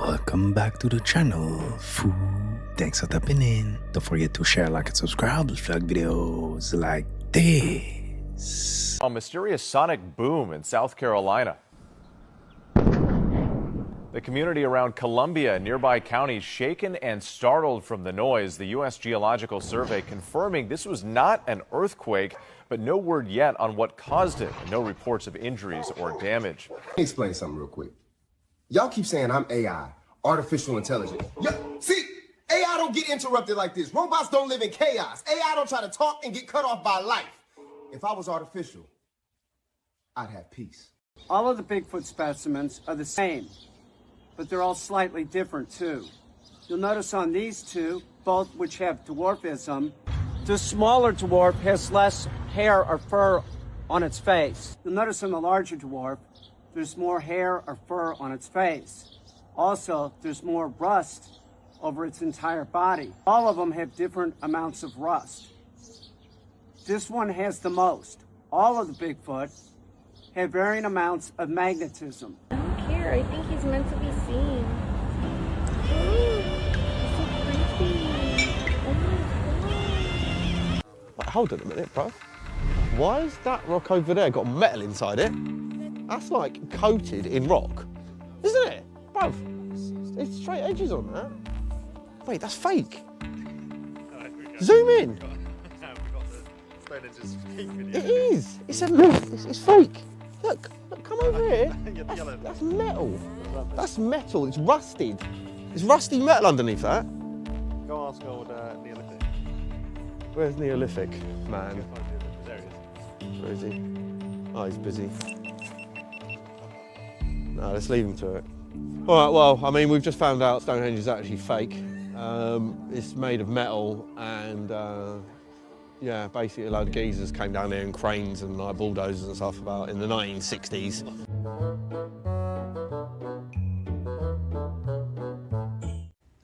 Welcome back to the channel, FOOOOL. Thanks for tapping in. Don't forget to share, like, and subscribe to vlog videos like this. A mysterious sonic boom in South Carolina. The community around Columbia and nearby counties shaken and startled from the noise. The U.S. Geological Survey confirming this was not an earthquake, but no word yet on what caused it, and no reports of injuries or damage. Let me explain something real quick. Y'all keep saying I'm AI, artificial intelligence. See, AI don't get interrupted like this. Robots don't live in chaos. AI don't try to talk and get cut off by life. If I was artificial, I'd have peace. All of the Bigfoot specimens are the same, but they're all slightly different too. You'll notice on these two, both which have dwarfism, the smaller dwarf has less hair or fur on its face. You'll notice on the larger dwarf, there's more hair or fur on its face. Also, there's more rust over its entire body. All of them have different amounts of rust. This one has the most. All of the Bigfoot have varying amounts of magnetism. I don't care. I think he's meant to be seen. Ooh, it's so creepy. Oh my god. Hold on a minute, bro. Why is that rock over there got metal inside it? That's like coated in rock, isn't it? Bro, it's straight edges on that. Wait, that's fake. Zoom in. It is. It's a myth. It's fake. Look, come over here. That's metal. That's metal. It's rusted. It's rusty metal underneath that. Go ask old Neolithic. Where's Neolithic, man? There he is. Where is he? Oh, he's busy. No, let's leave him to it. All right, well, I mean, we've just found out Stonehenge is actually fake. It's made of metal and, yeah, basically a load of geezers came down there in cranes and like bulldozers and stuff about in the 1960s.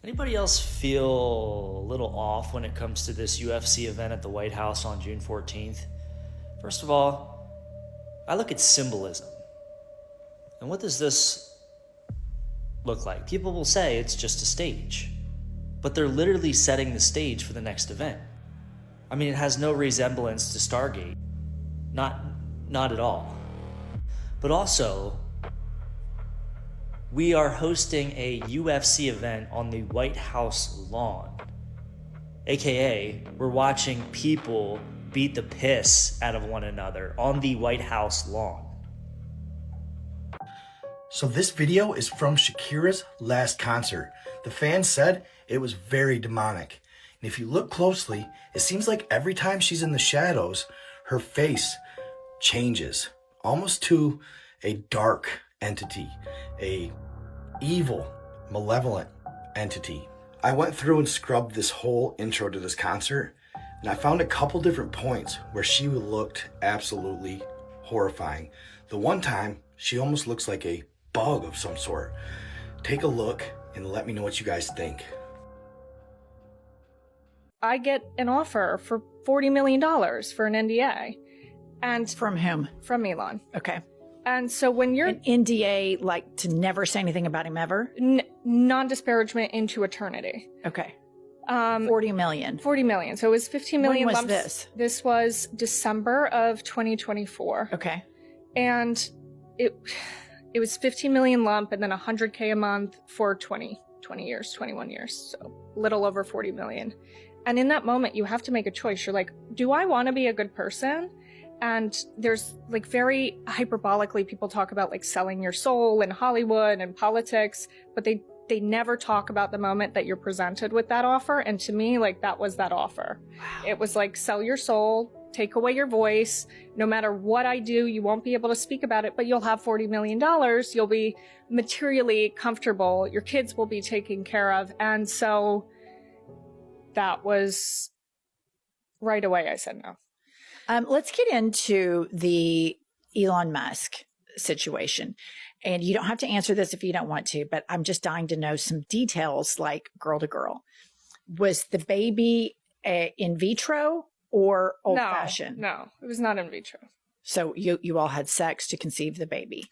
Anybody else feel a little off when it comes to this UFC event at the White House on June 14th? First of all, I look at symbolism. And what does this look like? People will say it's just a stage, but they're literally setting the stage for the next event. I mean, it has no resemblance to Stargate. Not at all. But also, we are hosting a UFC event on the White House lawn. AKA, we're watching people beat the piss out of one another on the White House lawn. So this video is from Shakira's last concert. The fans said it was very demonic. And if you look closely, it seems like every time she's in the shadows, her face changes, almost to a dark entity, a evil, malevolent entity. I went through and scrubbed this whole intro to this concert, and I found a couple different points where she looked absolutely horrifying. The one time, she almost looks like a bug of some sort. Take a look and let me know what you guys think. I get an offer for $40 million for an NDA. And from whom? From Elon. Okay. And so when you're... An NDA, like to never say anything about him ever? Non-disparagement into eternity. Okay. 40 million. 40 million. So it was 15 million When was lumps. this? This was December of 2024. Okay. And it was 15 million lump and then 100K a month for 20 years, 21 years. So a little over 40 million. And in that moment, you have to make a choice. You're like, do I want to be a good person? And there's like very hyperbolically, people talk about like selling your soul in Hollywood and politics, but they never talk about the moment that you're presented with that offer. And to me, like that was that offer. Wow. It was like, sell your soul, take away your voice. No matter what I do, you won't be able to speak about it, but you'll have $40 million. You'll be materially comfortable. Your kids will be taken care of. And so that was right away. I said no. Let's get into the Elon Musk situation. And you don't have to answer this if you don't want to, but I'm just dying to know some details like girl to girl. Was the baby in vitro or old fashioned? No, it was not in vitro. So you all had sex to conceive the baby?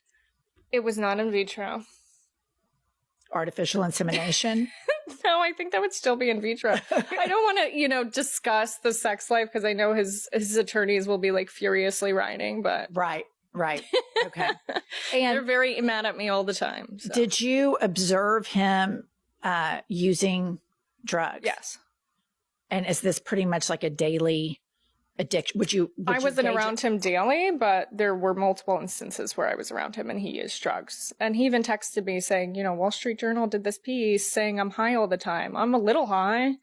It was not in vitro. artificial insemination? No, I think that would still be in vitro. I don't want to, discuss the sex life because I know his attorneys will be like furiously writing, but Right. Okay. they're very mad at me all the time. So. Did you observe him using drugs? Yes. And is this pretty much like a daily addiction? I wasn't around him daily, but there were multiple instances where I was around him and he used drugs. And he even texted me saying, Wall Street Journal did this piece saying I'm high all the time. I'm a little high.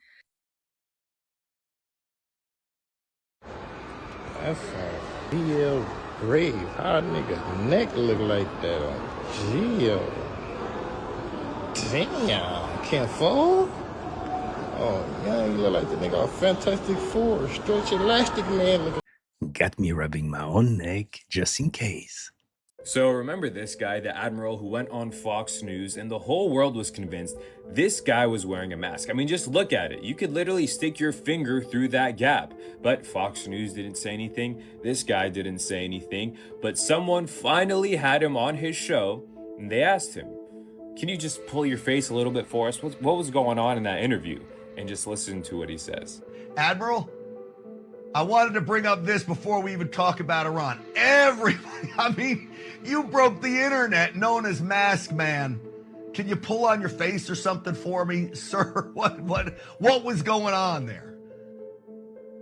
That's a real grave. How a nigga's neck look like that on Geo? Damn, can't fall? Oh, yeah, you look like the nigga off Fantastic Four, Stretch Elastic Man looking. Got me rubbing my own neck just in case. So remember this guy, the admiral who went on Fox News and the whole world was convinced this guy was wearing a mask. I mean, just look at it. You could literally stick your finger through that gap. But Fox News didn't say anything. This guy didn't say anything. But someone finally had him on his show and they asked him, can you just pull your face a little bit for us? What was going on in that interview? And just listen to what he says. Admiral, I wanted to bring up this before we even talk about Iran. Everybody, you broke the internet known as Mask Man. Can you pull on your face or something for me, sir? What was going on there?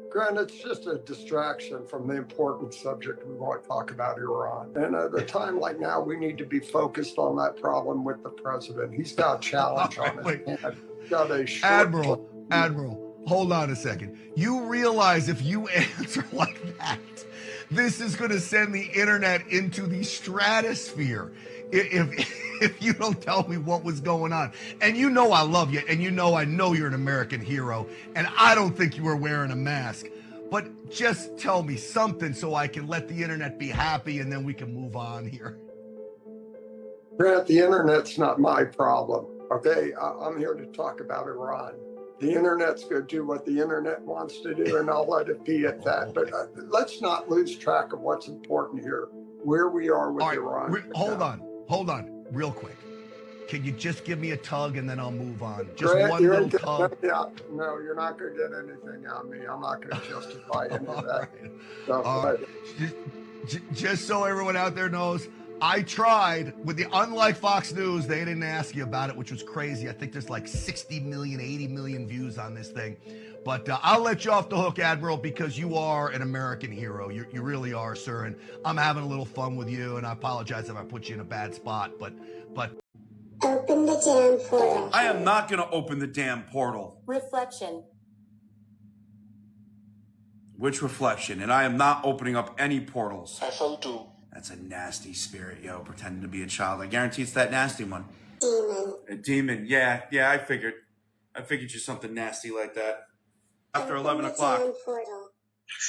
Grant, it's just a distraction from the important subject we want to talk about, Iran. And at a time like now, we need to be focused on that problem with the president. He's got a challenge on his hand. He's got a short Admiral, hold on a second. You realize if you answer like that, this is going to send the internet into the stratosphere if you don't tell me what was going on. And you know I love you, and I know you're an American hero, and I don't think you were wearing a mask. But just tell me something so I can let the internet be happy, and then we can move on here. Grant, the internet's not my problem, okay? I'm here to talk about Iran. The internet's going to do what the internet wants to do, and I'll let it be at that. But let's not lose track of what's important here, where we are with Iran. Hold on, real quick. Can you just give me a tug and then I'll move on? Just Grant, one little tug. No, you're not going to get anything on me. I'm not going to justify any of that. All right. Just so everyone out there knows, I tried with unlike Fox News, they didn't ask you about it, which was crazy. I think there's like 60 million, 80 million views on this thing. But I'll let you off the hook, Admiral, because you are an American hero. You really are, sir. And I'm having a little fun with you. And I apologize if I put you in a bad spot. But open the damn portal. I am not going to open the damn portal. Reflection. Which reflection? And I am not opening up any portals. I found two. That's a nasty spirit, yo, pretending to be a child. I guarantee it's that nasty one. Demon. A demon, yeah, I figured. you're something nasty like that. After 11 o'clock.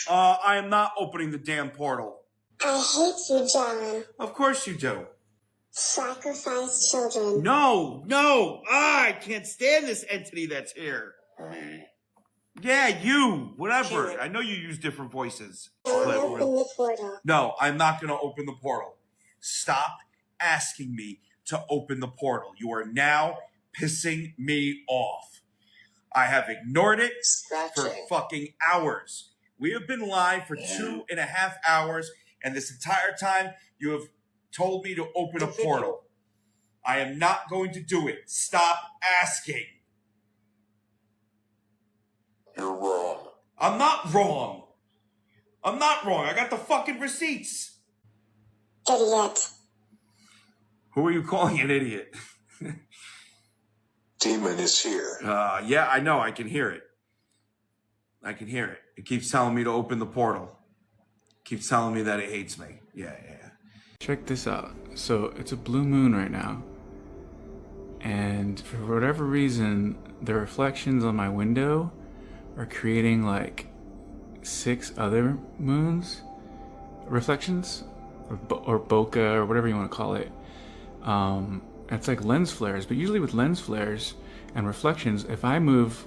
I am not opening the damn portal. I hate you, John. Of course you do. Sacrifice children. No. I can't stand this entity that's here. Yeah, you. Whatever. I know you use different voices. Open the portal. No, I'm not going to open the portal. Stop asking me to open the portal. You are now pissing me off. I have ignored it for fucking hours. We have been live for 2.5 hours, and this entire time you have told me to open a portal. I am not going to do it. Stop asking. You're wrong. I'm not wrong. I got the fucking receipts. Idiot. Who are you calling an idiot? Demon is here. Yeah, I know. I can hear it. It keeps telling me to open the portal. It keeps telling me that it hates me. Yeah. Check this out. So it's a blue moon right now. And for whatever reason, the reflections on my window are creating like 6 other moons, reflections, or bokeh, or whatever you want to call it. It's like lens flares, but usually with lens flares and reflections, if I move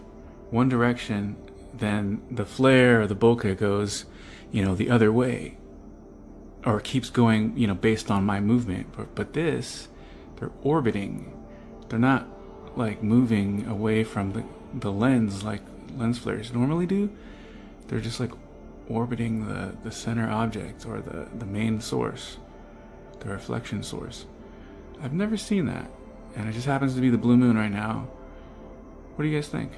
one direction, then the flare or the bokeh goes, the other way, or keeps going, based on my movement. But this, they're orbiting They're not like moving away from the lens like lens flares normally do. They're just like orbiting the center object or the main source, the reflection source. I've never seen that, and it just happens to be the blue moon right now. What do you guys think?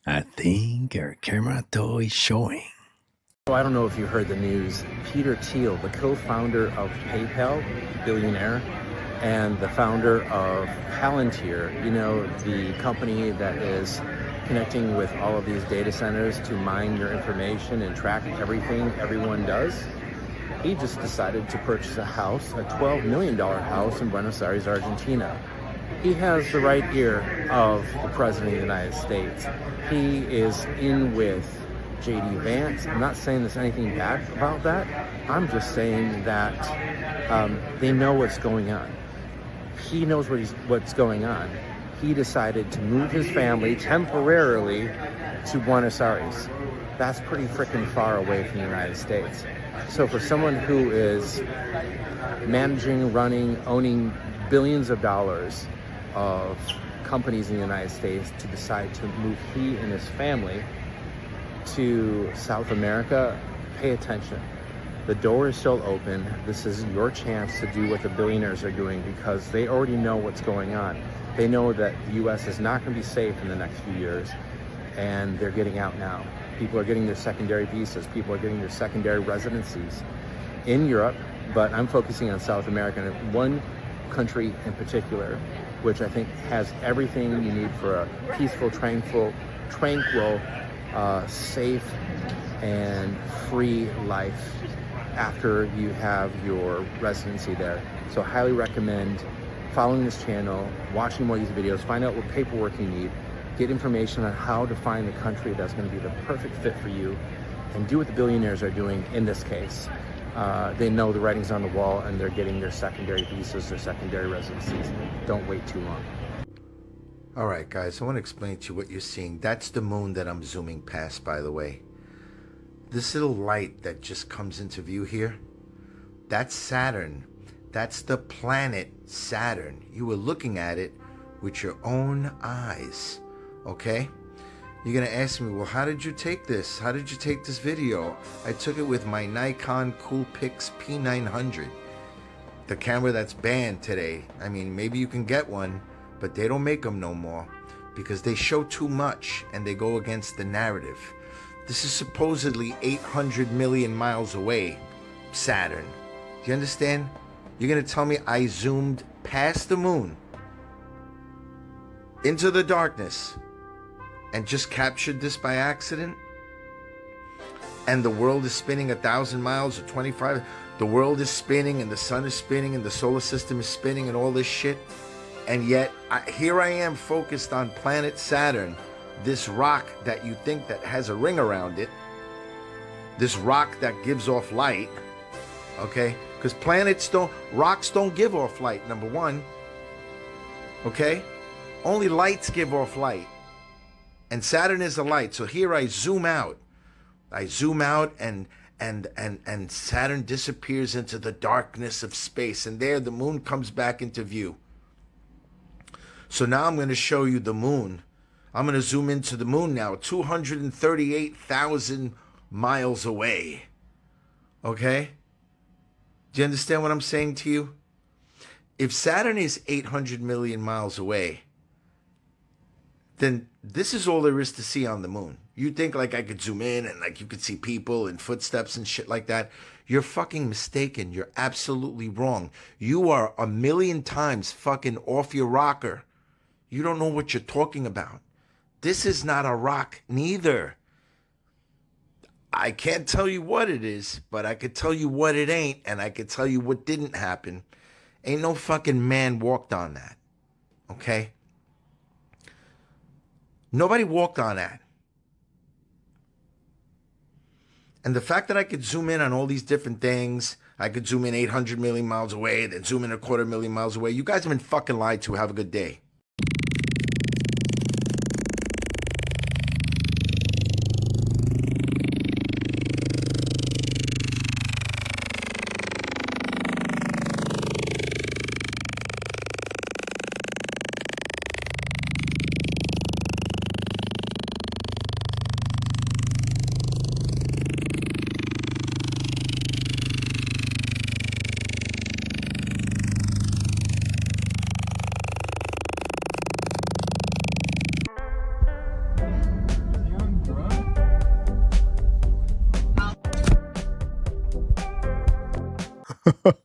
I think our camera toy is showing. So I don't know if you heard the news. Peter Thiel, the co-founder of PayPal, billionaire, and the founder of Palantir, you know, the company that is connecting with all of these data centers to mine your information and track everything everyone does. He just decided to purchase a house, a $12 million house in Buenos Aires, Argentina. He has the right ear of the President of the United States. He is in with J.D. Vance. I'm not saying there's anything bad about that. I'm just saying that they know what's going on. He knows what's going on. He decided to move his family temporarily to Buenos Aires. That's pretty freaking far away from the United States. So for someone who is managing, running, owning billions of dollars of companies in the United States to decide to move he and his family to South America, pay attention. The door is still open. This is your chance to do what the billionaires are doing because they already know what's going on. They know that the U.S. is not going to be safe in the next few years, and they're getting out now. People are getting their secondary visas. People are getting their secondary residencies in Europe, but I'm focusing on South America and one country in particular, which I think has everything you need for a peaceful, tranquil, safe, and free life after you have your residency there. So I highly recommend following this channel, watching more of these videos, find out what paperwork you need, get information on how to find the country that's going to be the perfect fit for you, and do what the billionaires are doing in this case. They know the writing's on the wall and they're getting their secondary visas, their secondary residencies. Don't wait too long. All right, guys, I want to explain to you what you're seeing. That's the moon that I'm zooming past, by the way. This little light that just comes into view here, that's Saturn. That's the planet Saturn. You were looking at it with your own eyes, okay? You're going to ask me, well, how did you take this? How did you take this video? I took it with my Nikon Coolpix P900, the camera that's banned today. I mean, maybe you can get one, but they don't make them no more because they show too much and they go against the narrative. This is supposedly 800 million miles away, Saturn. Do you understand? You're going to tell me I zoomed past the moon into the darkness and just captured this by accident? And the world is spinning 1,000 miles or 25. The world is spinning and the sun is spinning and the solar system is spinning and all this shit. And yet here I am focused on planet Saturn, this rock that you think that has a ring around it, this rock that gives off light, okay? Because rocks don't give off light, number one, okay? Only lights give off light. And Saturn is a light. So here I zoom out. I zoom out and Saturn disappears into the darkness of space. And there the moon comes back into view. So now I'm going to show you the moon. I'm going to zoom into the moon now, 238,000 miles away. Okay? Do you understand what I'm saying to you? If Saturn is 800 million miles away, then this is all there is to see on the moon. You think like I could zoom in and like you could see people and footsteps and shit like that. You're fucking mistaken. You're absolutely wrong. You are a million times fucking off your rocker. You don't know what you're talking about. This is not a rock neither. I can't tell you what it is, but I could tell you what it ain't, and I could tell you what didn't happen. Ain't no fucking man walked on that. Okay? Nobody walked on that. And the fact that I could zoom in on all these different things, I could zoom in 800 million miles away, then zoom in 250,000 miles away. You guys have been fucking lied to. Have a good day.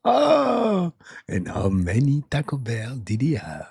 Oh, and how many Taco Bell did he have?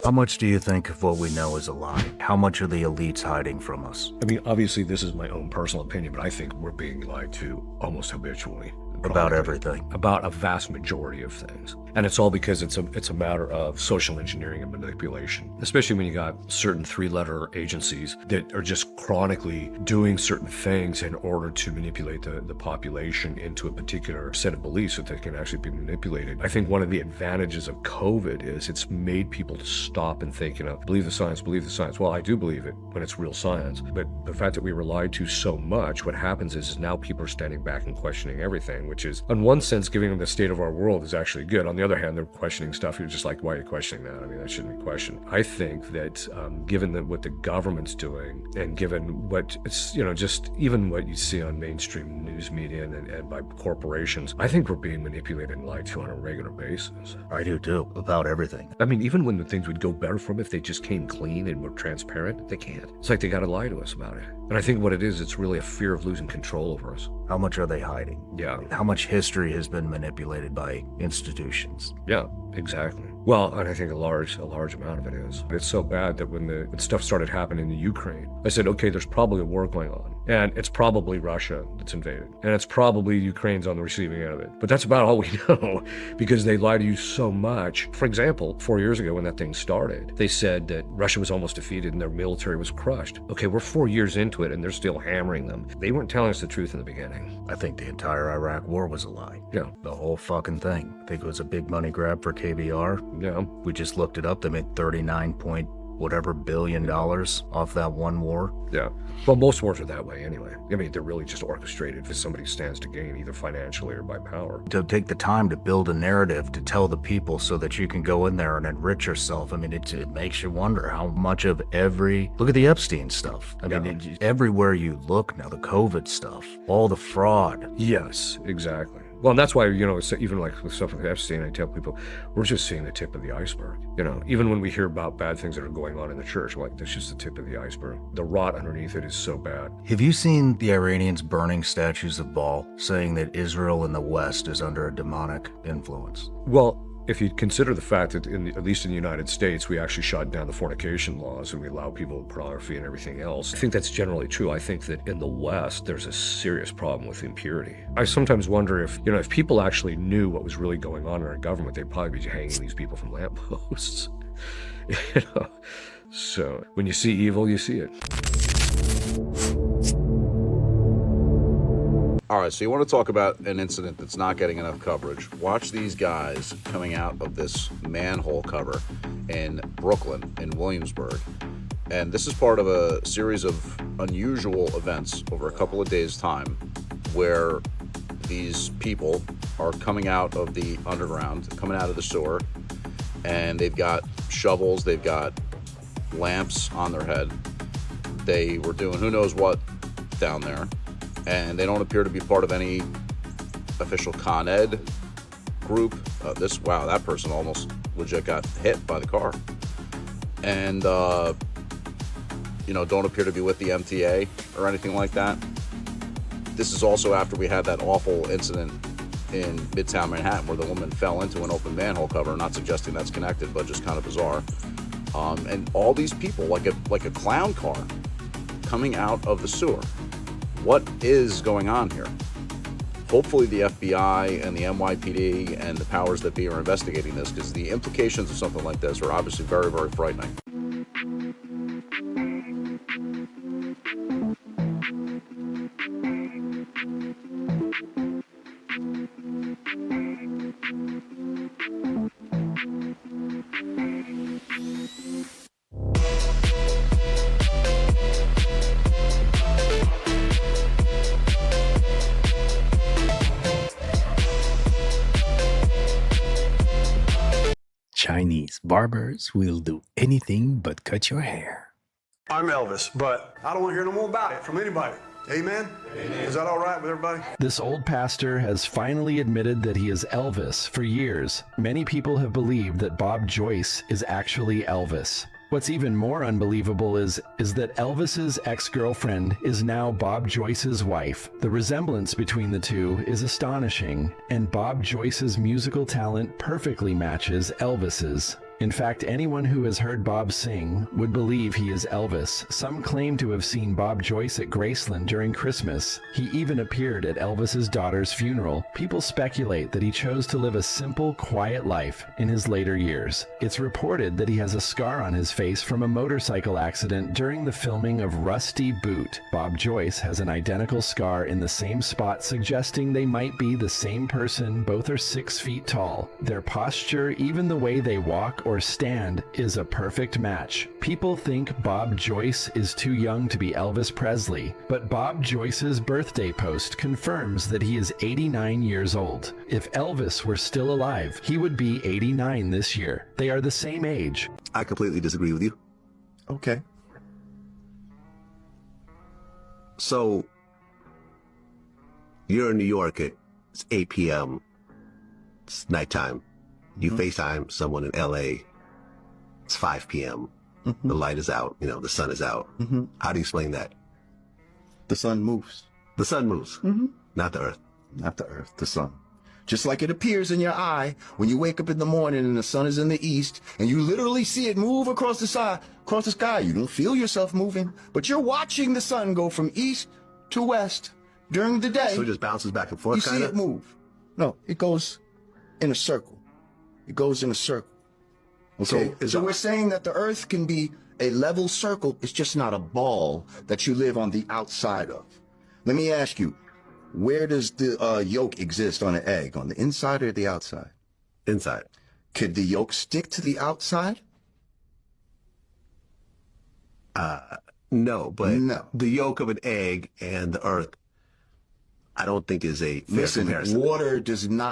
How much do you think of what we know is a lie? How much are the elites hiding from us? I mean, obviously, this is my own personal opinion, but I think we're being lied to almost habitually. About everything. About a vast majority of things. And it's all because it's a matter of social engineering and manipulation, especially when you got certain three-letter agencies that are just chronically doing certain things in order to manipulate the population into a particular set of beliefs that they can actually be manipulated. I think one of the advantages of COVID is it's made people to stop and think, believe the science, believe the science. Well, I do believe it when it's real science, but the fact that we were lied to so much, what happens is now people are standing back and questioning everything, which is, in one sense, giving them the state of our world is actually good. On the other hand, they're questioning stuff. You're just like, why are you questioning that? I mean, that shouldn't be questioned. I think that given what the government's doing and given what it's, just even what you see on mainstream news media and by corporations, I think we're being manipulated and lied to on a regular basis. I do too, about everything. I mean, even when the things would go better for them if they just came clean and were transparent, they can't. It's like they got to lie to us about it. And I think what it is, it's really a fear of losing control over us. How much are they hiding? Yeah. How much history has been manipulated by institutions? Yeah, exactly. Well, and I think a large amount of it is. It's so bad that when stuff started happening in the Ukraine, I said, okay, there's probably a war going on. And it's probably Russia that's invaded. And it's probably Ukraine's on the receiving end of it. But that's about all we know because they lie to you so much. For example, 4 years ago when that thing started, they said that Russia was almost defeated and their military was crushed. Okay, we're 4 years into it and they're still hammering them. They weren't telling us the truth in the beginning. I think the entire Iraq war was a lie. Yeah. The whole fucking thing. I think it was a big money grab for KBR. Yeah. We just looked it up. They made $39 billion off that one war. Yeah. Well, most wars are that way anyway. I mean, they're really just orchestrated if somebody stands to gain either financially or by power. To take the time to build a narrative to tell the people so that you can go in there and enrich yourself. I mean, it makes you wonder how much of look at the Epstein stuff. I mean, everywhere you look now, the COVID stuff, all the fraud. Yes, exactly. Well, and that's why, even like with stuff with Epstein, I tell people, we're just seeing the tip of the iceberg. Even when we hear about bad things that are going on in the church, we're like, that's just the tip of the iceberg. The rot underneath it is so bad. Have you seen the Iranians burning statues of Baal, saying that Israel and the West is under a demonic influence? Well, if you consider the fact that at least in the United States, we actually shot down the fornication laws and we allow people pornography and everything else, I think that's generally true. I think that in the West, there's a serious problem with impurity. I sometimes wonder if people actually knew what was really going on in our government, they'd probably be hanging these people from lampposts. So when you see evil, you see it. All right, so you want to talk about an incident that's not getting enough coverage. Watch these guys coming out of this manhole cover in Brooklyn, in Williamsburg. And this is part of a series of unusual events over a couple of days' time where these people are coming out of the underground, coming out of the sewer, and they've got shovels, they've got lamps on their head. They were doing who knows what down there. And they don't appear to be part of any official Con Ed group. That person almost legit got hit by the car. And, don't appear to be with the MTA or anything like that. This is also after we had that awful incident in Midtown Manhattan where the woman fell into an open manhole cover. Not suggesting that's connected, but just kind of bizarre. And all these people, like a clown car, coming out of the sewer. What is going on here? Hopefully the FBI and the NYPD and the powers that be are investigating this because the implications of something like this are obviously very, very frightening. Chinese barbers will do anything but cut your hair. I'm Elvis, but I don't want to hear no more about it from anybody. Amen? Amen. Is that all right with everybody? This old pastor has finally admitted that he is Elvis. For years, many people have believed that Bob Joyce is actually Elvis. What's even more unbelievable is that Elvis's ex-girlfriend is now Bob Joyce's wife. The resemblance between the two is astonishing, and Bob Joyce's musical talent perfectly matches Elvis's. In fact, anyone who has heard Bob sing would believe he is Elvis. Some claim to have seen Bob Joyce at Graceland during Christmas. He even appeared at Elvis's daughter's funeral. People speculate that he chose to live a simple, quiet life in his later years. It's reported that he has a scar on his face from a motorcycle accident during the filming of Rusty Boot. Bob Joyce has an identical scar in the same spot, suggesting they might be the same person. Both are 6 feet tall. Their posture, even the way they walk or stand, is a perfect match. People think Bob Joyce is too young to be Elvis Presley, but Bob Joyce's birthday post confirms that he is 89 years old. If Elvis were still alive, he would be 89 this year. They are the same age. I completely disagree with you. Okay. So, you're in New York, it's 8 p.m. It's nighttime. You FaceTime someone in LA. It's 5 p.m. The light is out. You know, the sun is out. How do you explain that? The sun moves. The sun moves. Not the earth. Not the earth, the sun. Just like it appears in your eye when you wake up in the morning and the sun is in the east and you literally see it move across the sky. You don't feel yourself moving, but you're watching the sun go from east to west during the day. So it just bounces back and forth, You see it move. No, it goes in a circle. It goes in a circle. Okay, so we're saying that the earth can be a level circle. It's just not a ball that you live on the outside of. Let me ask you, where does the yolk exist on an egg? On the inside or the outside? Inside. Could the yolk stick to the outside? No, but the yolk of an egg and the earth, I don't think is a fair comparison.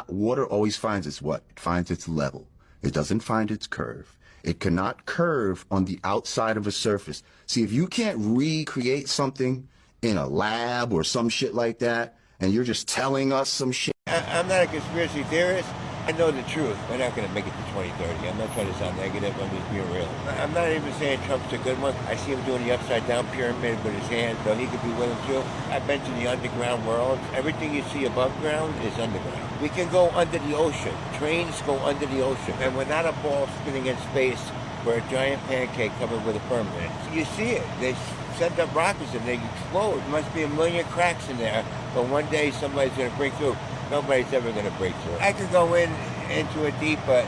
Water always finds its what? It finds its level. It doesn't find its curve. It cannot curve on the outside of a surface. See, if you can't recreate something in a lab or some shit like that, and you're just telling us some shit. I'm not a conspiracy theorist. I know the truth. We're not going to make it to 2030. I'm not trying to sound negative. I'm just being real. I'm not even saying Trump's a good one. I see him doing the upside-down pyramid with his hand, so he could be willing to. I've been to the underground world. Everything you see above ground is underground. We can go under the ocean. Trains go under the ocean. And we're not a ball spinning in space. We're a giant pancake covered with a firmament. You see it. They send up rockets and they explode. There must be a million cracks in there, but one day somebody's going to break through. Nobody's ever going to break through. I could go into it deep, but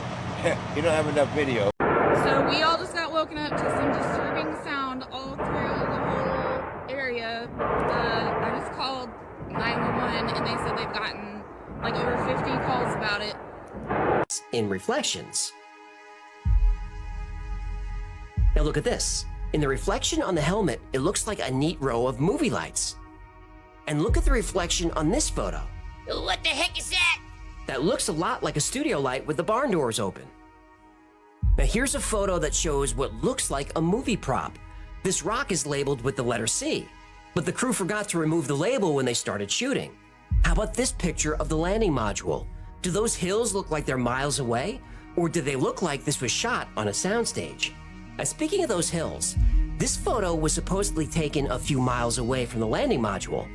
you don't have enough video. So we all just got woken up to some disturbing sound all through the whole area. I just called 911 and they said they've gotten like over 50 calls about it. In reflections. Now look at this. In the reflection on the helmet, it looks like a neat row of movie lights. And look at the reflection on this photo. What the heck is that? That looks a lot like a studio light with the barn doors open. Now here's a photo that shows what looks like a movie prop. This rock is labeled with the letter C, but the crew forgot to remove the label when they started shooting. How about this picture of the landing module? Do those hills look like they're miles away? Or do they look like this was shot on a soundstage? Now speaking of those hills, this photo was supposedly taken a few miles away from the landing module.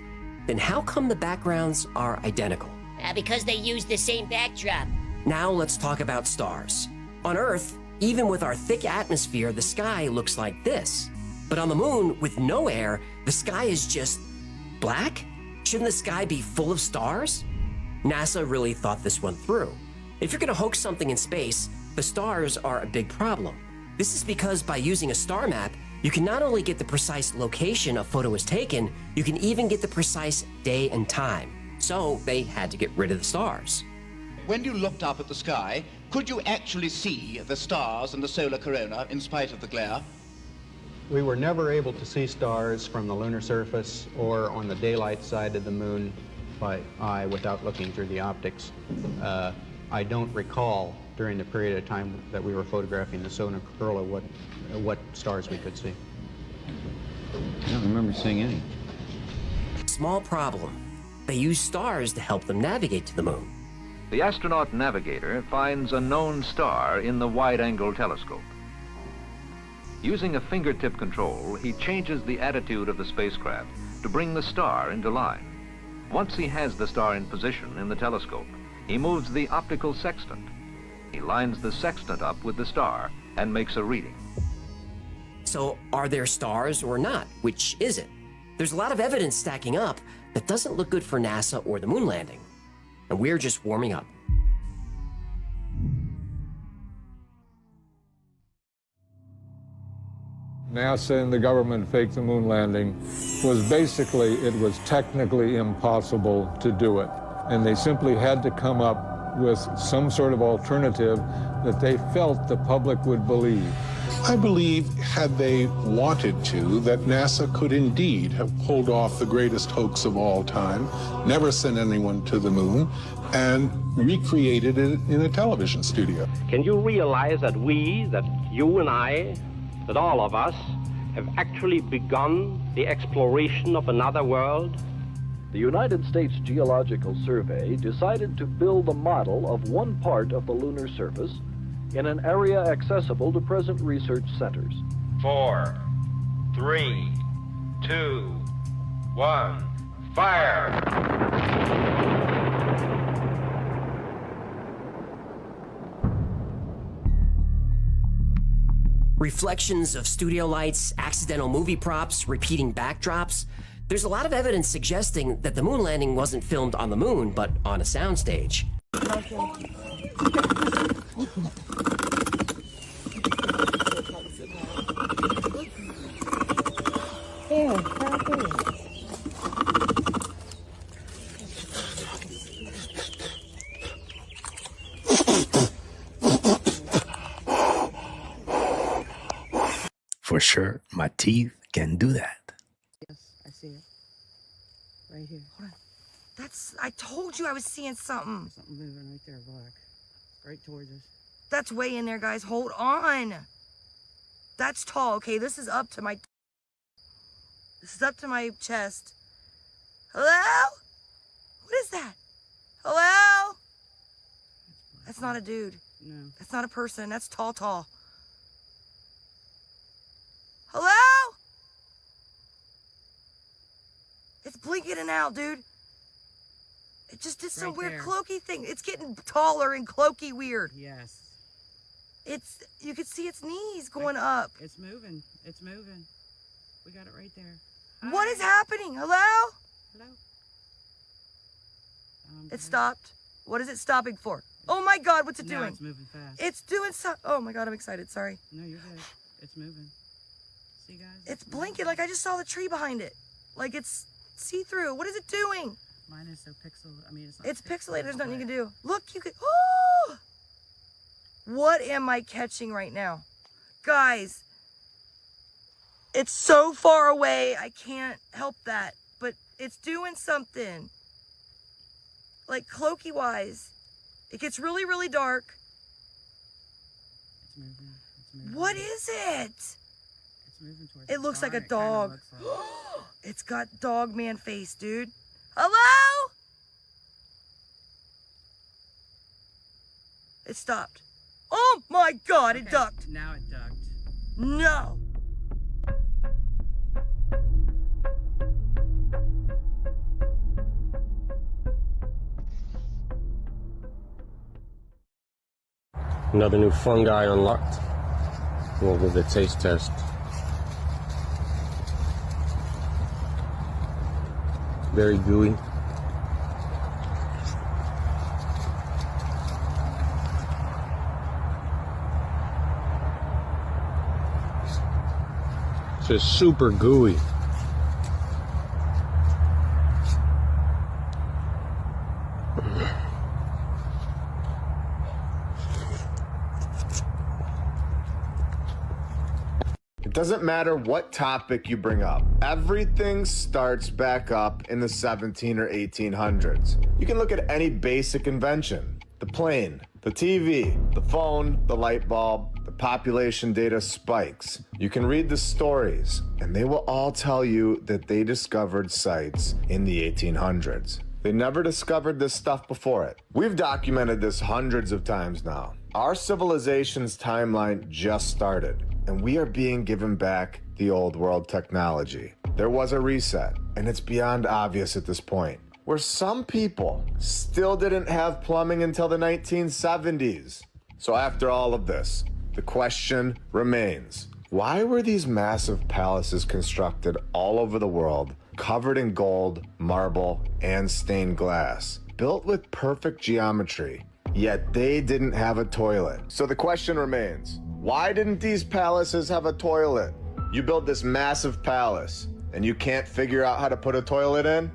Then how come the backgrounds are identical? Because they use the same backdrop. Now let's talk about stars. On Earth, even with our thick atmosphere, the sky looks like this. But on the moon, with no air, the sky is just black? Shouldn't the sky be full of stars? NASA really thought this one through. If you're gonna hoax something in space, the stars are a big problem. This is because by using a star map, you can not only get the precise location a photo was taken, you can even get the precise day and time. So they had to get rid of the stars. When you looked up at the sky, could you actually see the stars and the solar corona in spite of the glare? We were never able to see stars from the lunar surface or on the daylight side of the moon by eye without looking through the optics. I don't recall during the period of time that we were photographing the solar corona what stars we could see. I don't remember seeing any. Small problem. They use stars to help them navigate to the moon. The astronaut navigator finds a known star in the wide-angle telescope. Using a fingertip control, he changes the attitude of the spacecraft to bring the star into line. Once he has the star in position in the telescope, he moves the optical sextant. He lines the sextant up with the star and makes a reading. So are there stars or not? Which is it? There's a lot of evidence stacking up that doesn't look good for NASA or the moon landing. And we're just warming up. NASA and the government faked the moon landing was basically, it was technically impossible to do it. And they simply had to come up with some sort of alternative that they felt the public would believe. I believe, had they wanted to, that NASA could indeed have pulled off the greatest hoax of all time, never sent anyone to the moon, and recreated it in a television studio. Can you realize that you and I, that all of us, have actually begun the exploration of another world? The United States Geological Survey decided to build a model of one part of the lunar surface in an area accessible to present research centers. 4, 3, 2, 1, fire! Reflections of studio lights, accidental movie props, repeating backdrops. There's a lot of evidence suggesting that the moon landing wasn't filmed on the moon, but on a soundstage. For sure, my teeth can do that. Yes, I see it. Right here. Hold on. I told you I was seeing something. Something moving right there, black. Right towards us. That's way in there, guys. Hold on. That's tall. Okay, this is up to my chest. Hello? What is that? Hello? That's not a dude. No. That's not a person. That's tall. Hello? It's blinking in and out, dude. It just did some weird cloaky thing. It's getting taller and cloaky weird. Yes. You can see its knees going up. It's moving. It's moving. We got it right there. What is happening? Hello? Hello? It stopped. What is it stopping for? Oh my God, what's it doing? It's moving fast. It's doing so. Oh my God, I'm excited. Sorry. No, you're good. It's moving. See, guys? It's blinking like I just saw the tree behind it. Like it's see-through. What is it doing? Mine is so it's pixelated. There's nothing you can do. Look, you can. Oh! What am I catching right now? Guys, it's so far away. I can't help that. But it's doing something. Like cloaky wise. It gets really, really dark. It's moving. It's moving. What is it? It's moving towards It looks like a it dog. kinda looks like. It's got dog man face, dude. Hello? It stopped. Oh my God, it ducked. Now it ducked. No. Another new fungi unlocked. We'll do the taste test. Very gooey. It's just super gooey. It doesn't matter what topic you bring up. Everything starts back up in the 17 or 1800s. You can look at any basic invention. The The plane, the TV, the phone, the light bulb, the population data spikes. You can read the stories, and they will all tell you that they discovered sites in the 1800s. They never discovered this stuff before it. We've documented this hundreds of times now. Our civilization's timeline just started, and we are being given back the old world technology. There was a reset, and it's beyond obvious at this point, where some people still didn't have plumbing until the 1970s. So after all of this, the question remains, why were these massive palaces constructed all over the world, covered in gold, marble, and stained glass, built with perfect geometry, yet they didn't have a toilet? So the question remains, why didn't these palaces have a toilet? You build this massive palace, and you can't figure out how to put a toilet in?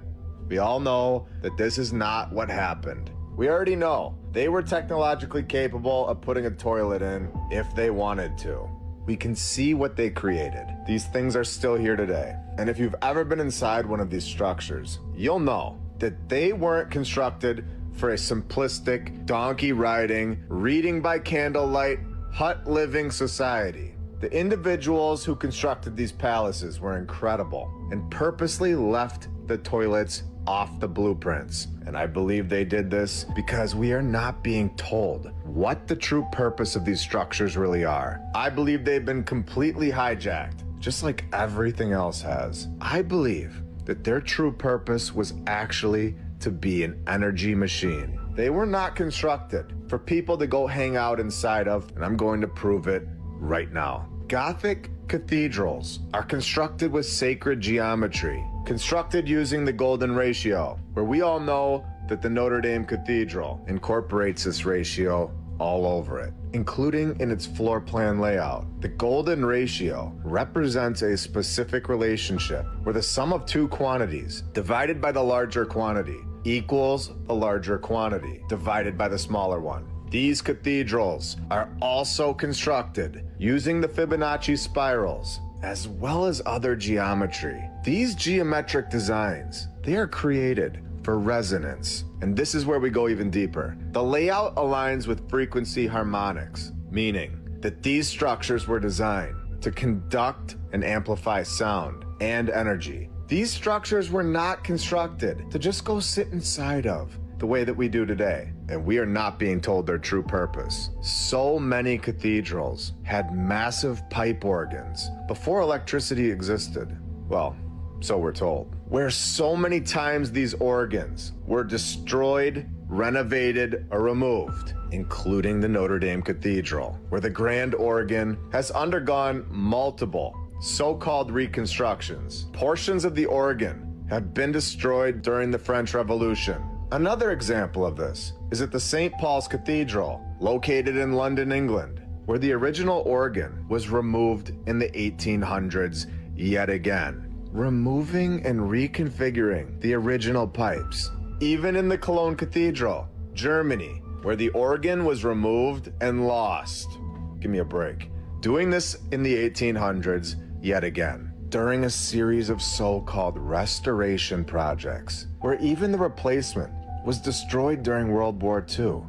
We all know that this is not what happened. We already know they were technologically capable of putting a toilet in if they wanted to. We can see what they created. These things are still here today. And if you've ever been inside one of these structures, you'll know that they weren't constructed for a simplistic, donkey riding, reading by candlelight, hut living society. The individuals who constructed these palaces were incredible and purposely left the toilets off the blueprints. And I believe they did this because we are not being told what the true purpose of these structures really are. I believe they've been completely hijacked, just like everything else has. I believe that their true purpose was actually to be an energy machine. They were not constructed for people to go hang out inside of, and I'm going to prove it right now. Gothic cathedrals are constructed with sacred geometry, constructed using the golden ratio, where we all know that the Notre Dame Cathedral incorporates this ratio all over it, including in its floor plan layout. The golden ratio represents a specific relationship where the sum of two quantities divided by the larger quantity equals the larger quantity divided by the smaller one. These cathedrals are also constructed using the Fibonacci spirals, as well as other geometry. These geometric designs, they are created for resonance. And this is where we go even deeper. The layout aligns with frequency harmonics, meaning that these structures were designed to conduct and amplify sound and energy. These structures were not constructed to just go sit inside of the way that we do today, and we are not being told their true purpose. So many cathedrals had massive pipe organs before electricity existed. Well, so we're told. Where so many times these organs were destroyed, renovated, or removed, including the Notre Dame Cathedral, where the grand organ has undergone multiple so-called reconstructions. Portions of the organ have been destroyed during the French Revolution. Another example of this is at the St. Paul's Cathedral, located in London, England, where the original organ was removed in the 1800s yet again, removing and reconfiguring the original pipes. Even in the Cologne Cathedral, Germany, where the organ was removed and lost. Give me a break. Doing this in the 1800s yet again, during a series of so-called restoration projects, where even the replacement was destroyed during World War II.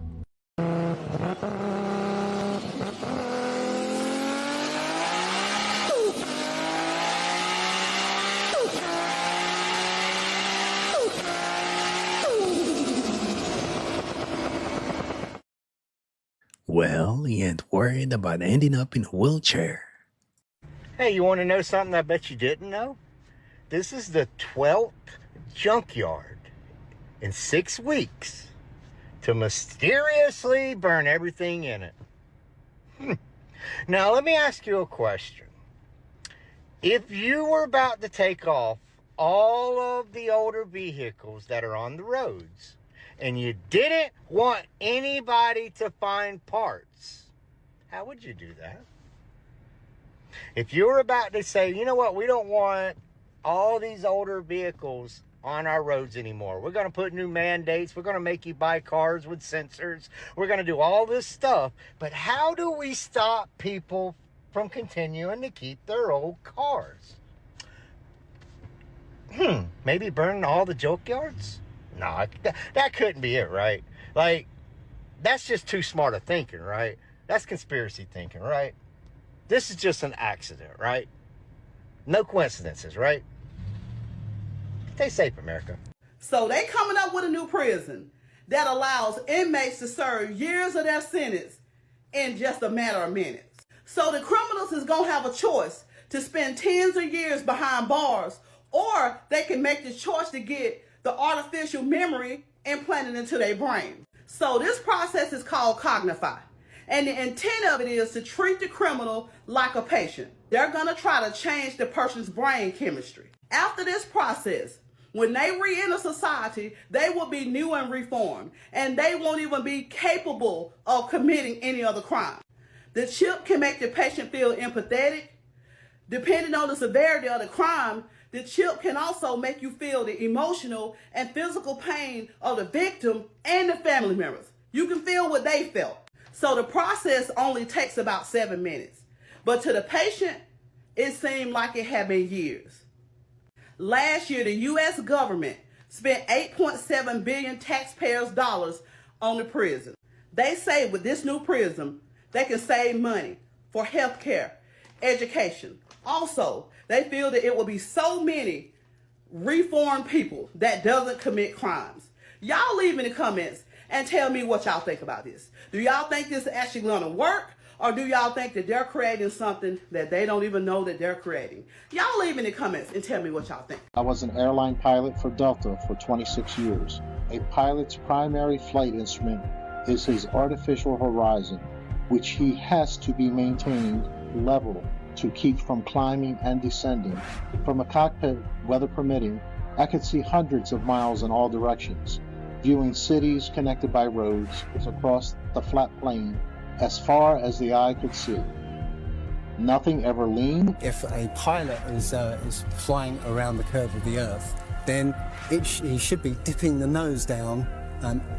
Well, he ain't worried about ending up in a wheelchair. Hey, you want to know something I bet you didn't know? This is the 12th Junkyard in 6 weeks to mysteriously burn everything in it. Now, let me ask you a question. If you were about to take off all of the older vehicles that are on the roads, and you didn't want anybody to find parts, how would you do that? If you were about to say, you know what, we don't want all these older vehicles on our roads anymore. We're going to put new mandates. We're going to make you buy cars with sensors. We're going to do all this stuff. But how do we stop people from continuing to keep their old cars? Maybe burn all the junkyards? No, that couldn't be it, right? Like, That's just too smart of thinking, right? That's conspiracy thinking, right? This is just an accident, right? No coincidences, right? Stay safe, America. So they coming up with a new prison that allows inmates to serve years of their sentence in just a matter of minutes. So the criminals is going to have a choice to spend tens of years behind bars, or they can make the choice to get the artificial memory implanted into their brain. So this process is called Cognify. And the intent of it is to treat the criminal like a patient. They're going to try to change the person's brain chemistry. After this process, when they re-enter society, they will be new and reformed, and they won't even be capable of committing any other crime. The chip can make the patient feel empathetic. Depending on the severity of the crime, the chip can also make you feel the emotional and physical pain of the victim and the family members. You can feel what they felt. So the process only takes about 7 minutes. But to the patient, it seemed like it had been years. Last year, the U.S. government spent $8.7 billion taxpayers' dollars on the prison. They say with this new prison, they can save money for health care, education. Also, they feel that it will be so many reformed people that doesn't commit crimes. Y'all leave in the comments and tell me what y'all think about this. Do y'all think this is actually going to work? Or do y'all think that they're creating something that they don't even know that they're creating? Y'all leave in the comments and tell me what y'all think. I was an airline pilot for Delta for 26 years. A pilot's primary flight instrument is his artificial horizon, which he has to be maintained level to keep from climbing and descending. From a cockpit, weather permitting, I could see hundreds of miles in all directions, viewing cities connected by roads across the flat plain as far as the eye could see. Nothing ever leaned. If a pilot is flying around the curve of the Earth, then he should be dipping the nose down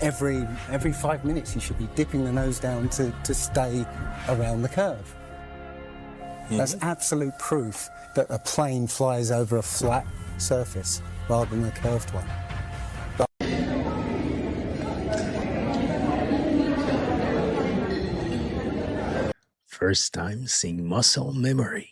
every 5 minutes. He should be dipping the nose down to stay around the curve. Mm-hmm. That's absolute proof that a plane flies over a flat surface rather than a curved one. First time seeing muscle memory.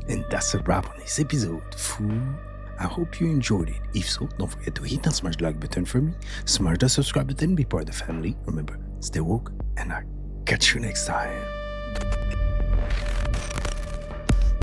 And that's a wrap on this episode, fool. I hope you enjoyed it. If so, don't forget to hit and smash the like button for me, smash the subscribe button, be part of the family. Remember, stay woke, and I'll catch you next time.